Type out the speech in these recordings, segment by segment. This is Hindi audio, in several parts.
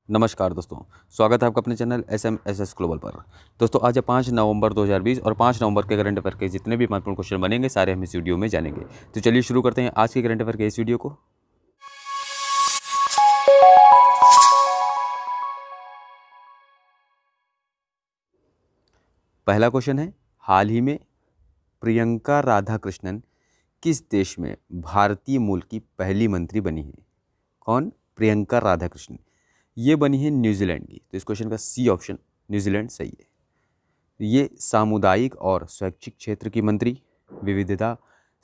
नमस्कार दोस्तों, स्वागत है आपका अपने चैनल SMSS ग्लोबल पर। दोस्तों आज है 5 नवंबर 2020 और 5 नवंबर के करंट अफेयर के जितने भी महत्वपूर्ण क्वेश्चन बनेंगे सारे हम इस वीडियो में जानेंगे। तो चलिए शुरू करते हैं आज के करंट अफेयर के इस वीडियो को। पहला क्वेश्चन है, हाल ही में प्रियंका राधाकृष्णन किस देश में भारतीय मूल की पहली मंत्री बनी है? कौन? प्रियंका राधाकृष्णन। ये बनी है न्यूजीलैंड की। तो इस क्वेश्चन का सी ऑप्शन न्यूजीलैंड सही है। ये सामुदायिक और स्वैच्छिक क्षेत्र की मंत्री, विविधता,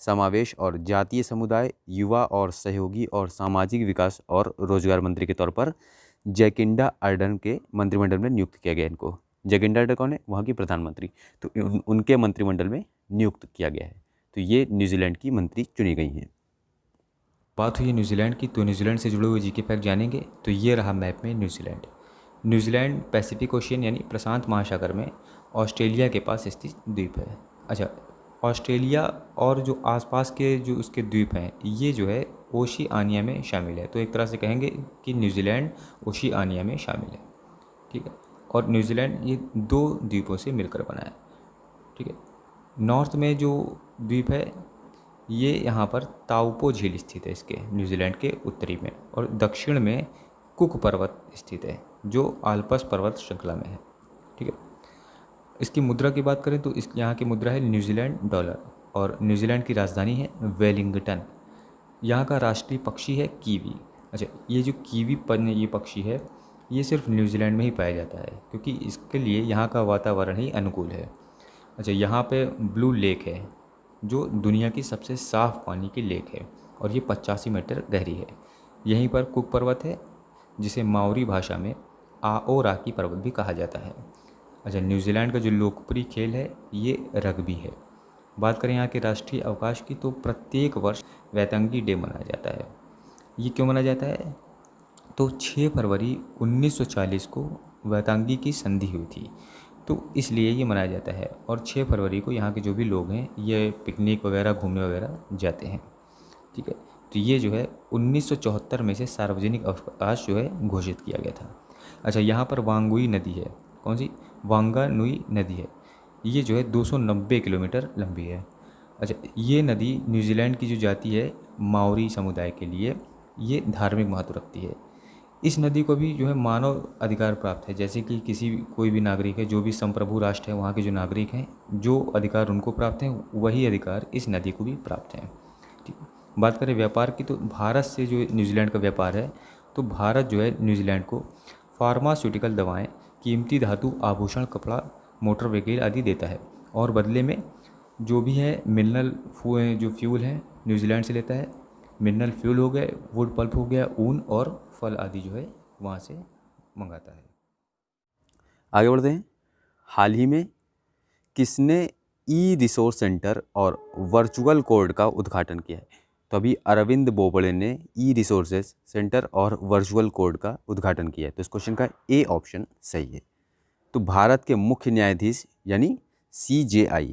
समावेश और जातीय समुदाय, युवा और सहयोगी और सामाजिक विकास और रोजगार मंत्री के तौर पर जैकिंडा अर्डन के मंत्रिमंडल में नियुक्त किया गया इनको। जैकिंडा अर्डन कौन है? वहाँ की प्रधानमंत्री। तो उनके मंत्रिमंडल में नियुक्त किया गया है। तो ये न्यूजीलैंड की मंत्री चुनी गई हैं। बात हुई है न्यूजीलैंड की, तो न्यूजीलैंड से जुड़े हुए जीके फैक्ट जानेंगे। तो ये रहा मैप में न्यूजीलैंड। न्यूजीलैंड पैसिफिक ओशियन यानी प्रशांत महासागर में ऑस्ट्रेलिया के पास स्थित द्वीप है। अच्छा, ऑस्ट्रेलिया और जो आसपास के जो उसके द्वीप हैं ये जो है ओशिआनिया में शामिल है। तो एक तरह से कहेंगे कि न्यूजीलैंड ओशिआनिया में शामिल है। ठीक है, और न्यूजीलैंड ये दो द्वीपों से मिलकर बना है। ठीक है, नॉर्थ में जो द्वीप है ये यहाँ पर ताउपो झील स्थित है इसके न्यूजीलैंड के उत्तरी में, और दक्षिण में कुक पर्वत स्थित है जो आल्पस पर्वत श्रृंखला में है। ठीक है, इसकी मुद्रा की बात करें तो इस यहाँ की मुद्रा है न्यूजीलैंड डॉलर, और न्यूजीलैंड की राजधानी है वेलिंगटन। यहाँ का राष्ट्रीय पक्षी है कीवी। अच्छा, ये जो कीवी ये पक्षी है ये सिर्फ न्यूजीलैंड में ही पाया जाता है क्योंकि इसके लिए यहाँ का वातावरण ही अनुकूल है। अच्छा, यहाँ पे ब्लू लेक है जो दुनिया की सबसे साफ़ पानी की लेक है और ये 85 मीटर गहरी है। यहीं पर कुक पर्वत है जिसे माओरी भाषा में आओराकी पर्वत भी कहा जाता है। अच्छा, न्यूजीलैंड का जो लोकप्रिय खेल है ये रग्बी है। बात करें यहाँ के राष्ट्रीय अवकाश की तो प्रत्येक वर्ष वैतंगी डे मनाया जाता है। ये क्यों मनाया जाता है? तो 6 फरवरी 1940 को वैतंगी की संधि हुई थी, तो इसलिए ये मनाया जाता है। और 6 फरवरी को यहाँ के जो भी लोग हैं ये पिकनिक वगैरह घूमने वगैरह जाते हैं। ठीक है, तो ये जो है 1974 में से सार्वजनिक अवकाश जो है घोषित किया गया था। अच्छा, यहाँ पर वांगुई नदी है। कौन सी? वांगानुई नदी है। ये जो है 290 किलोमीटर लंबी है। अच्छा, ये नदी न्यूजीलैंड की जो जाति है माओरी समुदाय के लिए ये धार्मिक महत्व रखती है। इस नदी को भी जो है मानव अधिकार प्राप्त है, जैसे कि कोई भी नागरिक है, जो भी संप्रभु राष्ट्र है वहाँ के जो नागरिक हैं जो अधिकार उनको प्राप्त हैं वही अधिकार इस नदी को भी प्राप्त हैं। ठीक है, बात करें व्यापार की तो भारत से जो न्यूजीलैंड का व्यापार है तो भारत जो है न्यूजीलैंड को फार्मास्यूटिकल दवाएँ, कीमती धातु, आभूषण, कपड़ा, मोटर व्हीकल आदि देता है, और बदले में जो भी है मिनरल जो फ्यूल है न्यूजीलैंड से लेता है। मिनरल फ्यूल हो गए, वुड पल्प हो गया, ऊन और फल आदि जो है वहाँ से मंगाता है। आगे बढ़ते हैं। हाल ही में किसने ई रिसोर्स सेंटर और वर्चुअल कोर्ट का उद्घाटन किया है? तो अभी अरविंद बोबड़े ने ई रिसोर्सेज सेंटर और वर्चुअल कोर्ट का उद्घाटन किया है। तो इस क्वेश्चन का ए ऑप्शन सही है। तो भारत के मुख्य न्यायाधीश यानी CJI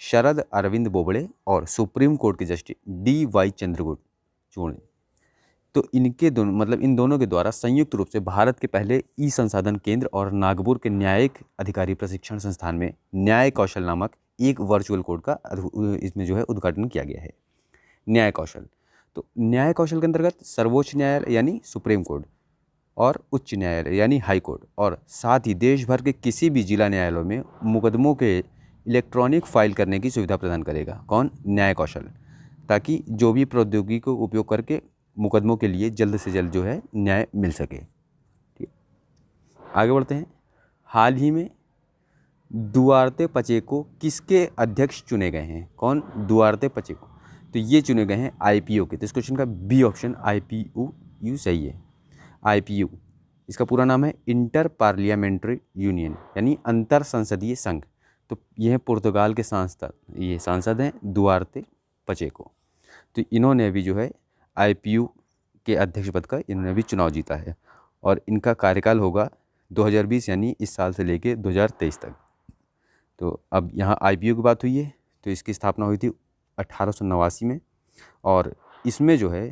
शरद अरविंद बोबड़े और सुप्रीम कोर्ट के जस्टिस DY चंद्रचूड़, तो इनके दोनों इन दोनों के द्वारा संयुक्त रूप से भारत के पहले ई संसाधन केंद्र और नागपुर के न्यायिक अधिकारी प्रशिक्षण संस्थान में न्याय कौशल नामक एक वर्चुअल कोर्ट का इसमें जो है उद्घाटन किया गया है। न्याय कौशल, तो न्याय कौशल के अंतर्गत सर्वोच्च न्यायालय यानी सुप्रीम कोर्ट और उच्च न्यायालय यानी हाई कोर्ट और साथ ही देश भर के किसी भी जिला न्यायालयों में मुकदमों के इलेक्ट्रॉनिक फाइल करने की सुविधा प्रदान करेगा। कौन? न्याय कौशल, ताकि जो भी प्रौद्योगिकी को उपयोग करके मुकदमों के लिए जल्द से जल्द जो है न्याय मिल सके। ठीक, आगे बढ़ते हैं। हाल ही में दुआर्ते पचेको किसके अध्यक्ष चुने गए हैं? कौन? दुआर्ते पचेको। तो ये चुने गए हैं IPU के। तो इस क्वेश्चन का बी ऑप्शन IPU सही है। IPU इसका पूरा नाम है इंटर पार्लियामेंट्री यूनियन यानी अंतर संसदीय संघ। तो ये है पुर्तगाल के सांसद हैं दुआर्ते पचेको। तो इन्होंने भी जो है IPU के अध्यक्ष पद का इन्होंने भी चुनाव जीता है और इनका कार्यकाल होगा 2020 यानी इस साल से लेके 2023 तक। तो अब यहाँ IPU की बात हुई है तो इसकी स्थापना हुई थी 1889 में और इसमें जो है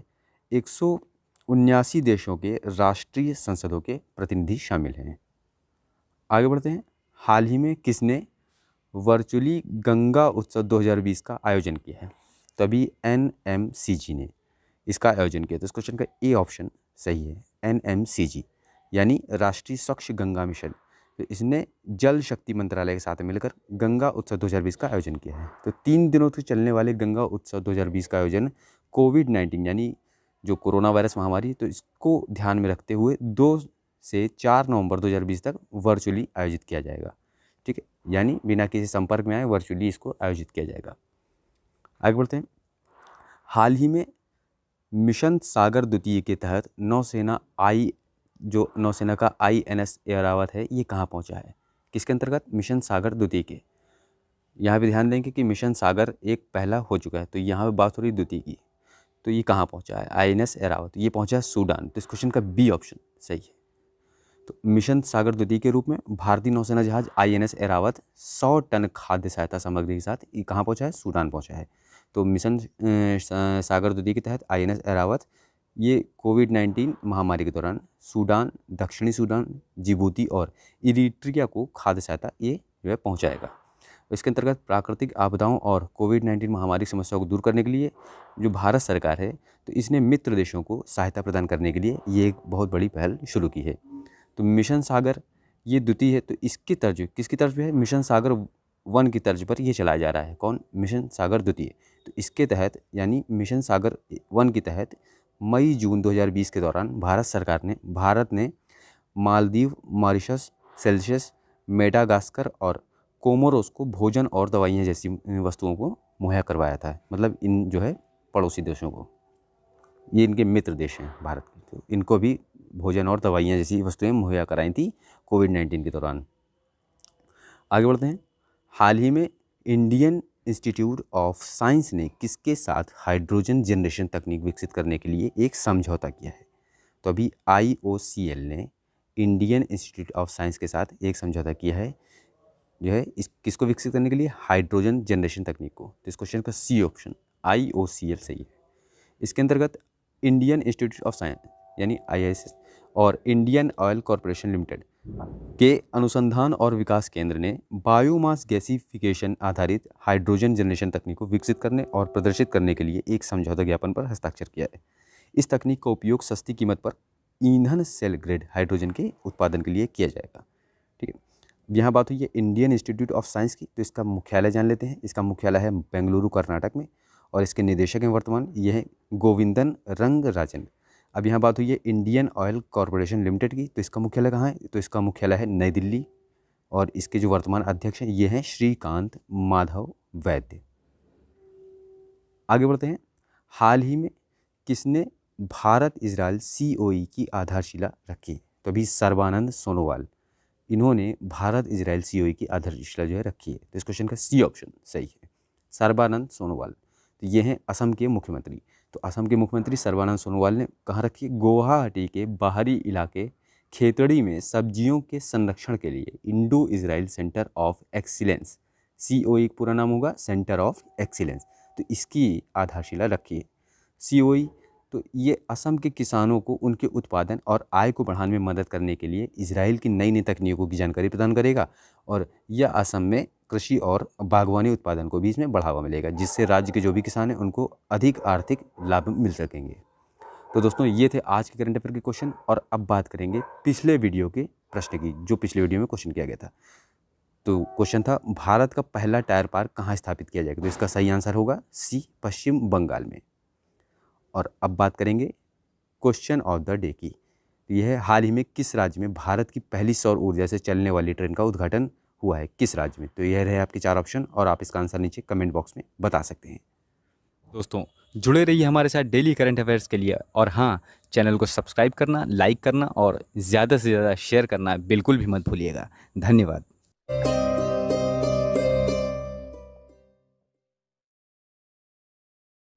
79 देशों के राष्ट्रीय संसदों के प्रतिनिधि शामिल हैं। आगे बढ़ते हैं। हाल ही में किसने वर्चुअली गंगा उत्सव 2020 का आयोजन किया है? तो अभी NMCG ने इसका आयोजन किया। तो इस क्वेश्चन का ए ऑप्शन सही है, NMCG यानी राष्ट्रीय स्वच्छ गंगा मिशन। तो इसने जल शक्ति मंत्रालय के साथ मिलकर गंगा उत्सव 2020 का आयोजन किया है। तो 3 दिनों तक चलने वाले गंगा उत्सव 2020 का आयोजन कोविड-19 यानी जो कोरोना वायरस महामारी, तो इसको ध्यान में रखते हुए 2 से 4 नवंबर 2020 तक वर्चुअली आयोजित किया जाएगा। ठीक है, यानी बिना किसी संपर्क में आए वर्चुअली इसको आयोजित किया जाएगा। आगे बढ़ते हैं। हाल ही में मिशन सागर द्वितीय के तहत नौसेना का INS ऐरावत है, ये कहाँ पहुँचा है? किसके अंतर्गत? मिशन सागर द्वितीय के। यहाँ पे ध्यान देंगे कि मिशन सागर एक पहला हो चुका है, तो यहाँ पे बात हो रही द्वितीय की। तो ये कहाँ पहुँचा है? INS ऐरावत, ये पहुँचा है सूडान। तो इस क्वेश्चन का बी ऑप्शन सही है। तो मिशन सागर द्वितीय के रूप में भारतीय नौसेना जहाज INS ऐरावत 100 टन खाद्य सहायता सामग्री के साथ ये कहाँ पहुँचा है? सूडान पहुँचा है। तो मिशन सागर द्वितीय के तहत INS ऐरावत ये कोविड-19 महामारी के दौरान सूडान, दक्षिणी सूडान, जिबूती और इरिट्रिया को खाद्य सहायता ये जो है पहुँचाएगा। इसके अंतर्गत प्राकृतिक आपदाओं और कोविड-19 महामारी की समस्याओं को दूर करने के लिए जो भारत सरकार है, तो इसने मित्र देशों को सहायता प्रदान करने के लिए ये एक बहुत बड़ी पहल शुरू की है। तो मिशन सागर ये द्वितीय है, तो इसकी तर्ज किसकी तर्ज पे है? मिशन सागर 1 की तर्ज पर ये चलाया जा रहा है। कौन? मिशन सागर द्वितीय। तो इसके तहत यानी मिशन सागर 1 के तहत मई-जून 2020 के दौरान भारत ने मालदीव, मॉरिशस, सेशल्स, मेडागास्कर और कोमोरोस को भोजन और दवाइयाँ जैसी वस्तुओं को मुहैया करवाया था। मतलब इन जो है पड़ोसी देशों को, ये इनके मित्र देश हैं भारत के, तो इनको भी भोजन और दवाइयाँ जैसी वस्तुएं मुहैया कराई थी कोविड-19 के दौरान। आगे बढ़ते हैं। हाल ही में इंडियन इंस्टीट्यूट ऑफ साइंस ने किसके साथ हाइड्रोजन जनरेशन तकनीक विकसित करने के लिए एक समझौता किया है? तो अभी IOCL ने इंडियन इंस्टीट्यूट ऑफ साइंस के साथ एक समझौता किया है जो है इस किसको विकसित करने के लिए? हाइड्रोजन जनरेशन तकनीक को। तो इस क्वेश्चन का सी ऑप्शन IOCL सही है। इसके अंतर्गत इंडियन इंस्टीट्यूट ऑफ साइंस यानी IISS और इंडियन ऑयल कॉरपोरेशन लिमिटेड के अनुसंधान और विकास केंद्र ने बायोमास गैसिफिकेशन आधारित हाइड्रोजन जनरेशन तकनीक को विकसित करने और प्रदर्शित करने के लिए एक समझौता ज्ञापन पर हस्ताक्षर किया है। इस तकनीक का उपयोग सस्ती कीमत पर ईंधन सेल ग्रेड हाइड्रोजन के उत्पादन के लिए किया जाएगा। ठीक है, यहाँ बात हुई है इंडियन इंस्टीट्यूट ऑफ साइंस की, तो इसका मुख्यालय जान लेते हैं। इसका मुख्यालय है बेंगलुरु, कर्नाटक में, और इसके निदेशक हैं वर्तमान ये हैं गोविंदन रंगराजन। अब यहाँ बात हुई है इंडियन ऑयल कॉरपोरेशन लिमिटेड की, तो इसका मुख्यालय कहाँ है? तो इसका मुख्यालय है नई दिल्ली, और इसके जो वर्तमान अध्यक्ष हैं ये हैं श्रीकांत माधव वैद्य। आगे बढ़ते हैं। हाल ही में किसने भारत इजराइल COE की आधारशिला रखी? तो अभी सर्बानंद सोनोवाल, इन्होंने भारत इजराइल COE की आधारशिला जो है रखी है। तो इस क्वेश्चन का सी ऑप्शन सही है, सर्बानंद सोनोवाल। तो ये हैं असम के मुख्यमंत्री। तो असम के मुख्यमंत्री सर्बानंद सोनोवाल ने कहाँ रखी? गुवाहाटी के बाहरी इलाके खेतड़ी में सब्जियों के संरक्षण के लिए Indo Israel centre of excellence, COE पूरा नाम होगा सेंटर ऑफ एक्सीलेंस, तो इसकी आधारशिला रखी है। COE तो ये असम के किसानों को उनके उत्पादन और आय को बढ़ाने में मदद करने के लिए इजराइल की नई नई तकनीकों की जानकारी प्रदान करेगा, और यह असम में कृषि और बागवानी उत्पादन को भी इसमें बढ़ावा मिलेगा, जिससे राज्य के जो भी किसान हैं उनको अधिक आर्थिक लाभ मिल सकेंगे। तो दोस्तों ये थे आज के करंट अफेयर के क्वेश्चन, और अब बात करेंगे पिछले वीडियो के प्रश्न की, जो पिछले वीडियो में क्वेश्चन किया गया था। तो क्वेश्चन था भारत का पहला टायर पार्क कहाँ स्थापित किया जाएगा? तो इसका सही आंसर होगा सी, पश्चिम बंगाल में। और अब बात करेंगे क्वेश्चन ऑफ द डे की। तो यह है हाल ही में किस राज्य में भारत की पहली सौर ऊर्जा से चलने वाली ट्रेन का उद्घाटन हुआ है? किस राज्य में? तो यह रहे आपके 4 ऑप्शन, और आप इसका आंसर नीचे कमेंट बॉक्स में बता सकते हैं। दोस्तों जुड़े रहिए हमारे साथ डेली करंट अफेयर्स के लिए, और हाँ, चैनल को सब्सक्राइब करना, लाइक करना और ज़्यादा से ज़्यादा शेयर करना बिल्कुल भी मत भूलिएगा। धन्यवाद।